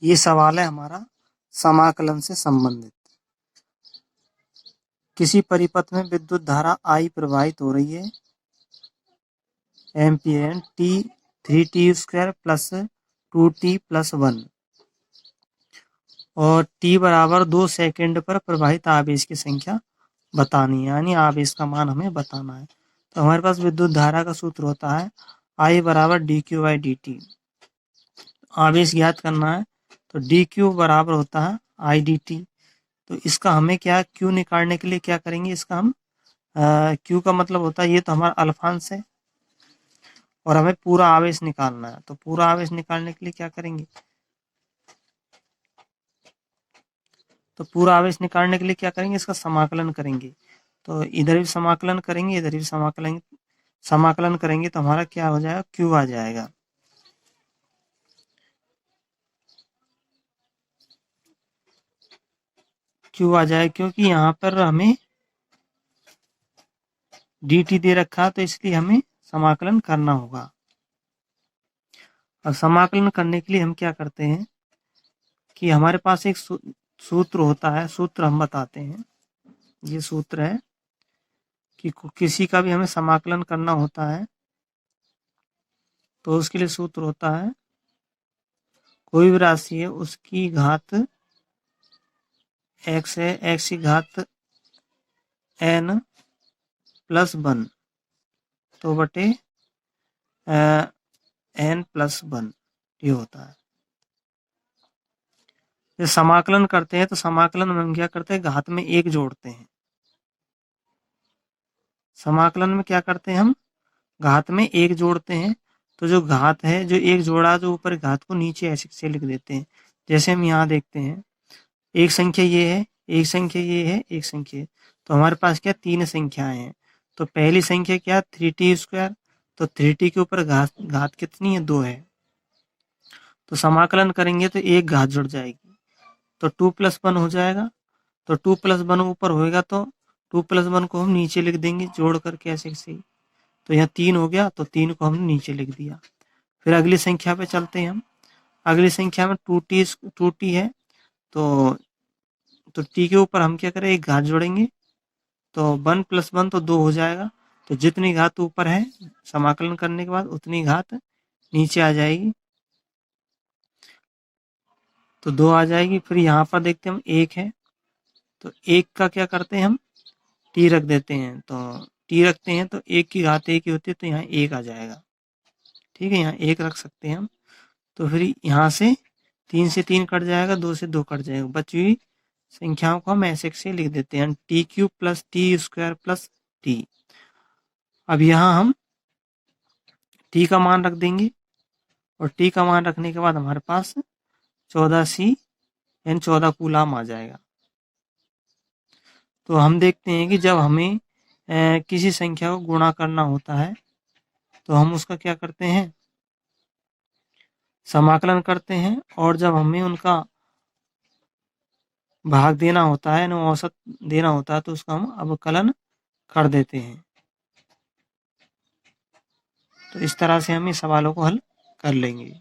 ये सवाल है हमारा समाकलन से संबंधित। किसी परिपथ में विद्युत धारा I प्रवाहित हो रही है, ampere t 3t² plus 2t plus 1 और t बराबर 2 सेकेंड पर प्रवाहित आवेश की संख्या बतानी है, यानी आवेश का मान हमें बताना है। तो हमारे पास विद्युत धारा का सूत्र होता है I बराबर dq/dt। आवेश ज्ञात करना है तो dq बराबर होता है I dt। तो इसका हमें क्या q निकालने के लिए क्या करेंगे, इसका हम q का मतलब होता है ये तो हमारा अल्फांश है और हमें पूरा आवेश निकालना है। तो पूरा आवेश निकालने के लिए क्या करेंगे, तो पूरा आवेश निकालने के लिए क्या करेंगे, इसका समाकलन करेंगे। तो इधर भी समाकलन करेंगे, इधर भी समाकलन करेंगे तो हमारा क्या हो जाएगा, q आ जाएगा। q आ जाएगा क्योंकि यहाँ पर हमें dt दे रखा है, तो इसलिए हमें समाकलन करना होगा। और समाकलन करने के लिए हम क्या करते हैं कि हमारे पास एक सूत्र होता है, सूत्र हम बताते हैं। ये सूत्र है कि किसी का भी हमें समाकलन करना होता है तो उसके लिए सूत्र होता है, कोई भी राशि है उसकी घात x है, x की घात n प्लस 1 तो बटे n प्लस 1 ये होता है। जब समाकलन करते हैं तो समाकलन में हम क्या करते हैं, घात में 1 जोड़ते हैं। समाकलन में क्या करते हैं, हम घात में 1 जोड़ते हैं। तो जो घात है, जो 1 जोड़ा, जो ऊपर घात को नीचे ऐसे से लिख देते हैं। जैसे हम यहाँ देखते हैं, एक संख्या ये है, एक संख्या ये है, एक संख्या है। तो हमारे पास क्या 3 संख्याएं हैं। तो पहली संख्या क्या 3t², तो 3t के ऊपर घात कितनी है, 2 है। तो समाकलन करेंगे तो एक घात जुड़ जाएगी, तो 2 + 1 हो जाएगा। तो 2 + 1 ऊपर होएगा तो 2 + 1 को हम नीचे लिख देंगे जोड़ करके ऐसे से। तो यहाँ 3 हो गया, तो 3 को हमने नीचे लिख दिया। फिर अगली संख्या पे चलते हैं हम। अगली संख्या में 2t है, तो t के ऊपर हम क्या करें, एक घात जोड़ेंगे। तो 1 + 1 तो 2 हो जाएगा। तो जितनी घात ऊपर है समाकलन करने के बाद उतनी घात नीचे आ जाएगी, तो 2 आ जाएगी। फिर यहाँ पर देखते हैं हम 1 है, तो 1 का क्या करते हैं, हम t रख देते हैं। तो t रखते हैं तो 1 की घात 1 ही होती है, तो यहाँ 1 आ जाएगा। ठीक है, यहाँ 1 रख सकते हैं हम। तो फिर यहाँ से 3 से 3 कट जाएगा, 2 से 2 कट जाएगा। बची हुई संख्याओं को हम ऐसे से लिख देते हैं, t³ + t² + t। अब यहाँ हम t का मान रख देंगे और t का मान रखने के बाद हमारे पास 14c यानी 14 कूलाम आ जाएगा। तो हम देखते हैं कि जब हमें किसी संख्या को गुणा करना होता है तो हम उसका क्या करते हैं, समाकलन करते हैं। और जब हमें उनका भाग देना होता है, औसत देना होता है, तो उसका हम अवकलन कर देते हैं। तो इस तरह से हम इस सवालों को हल कर लेंगे।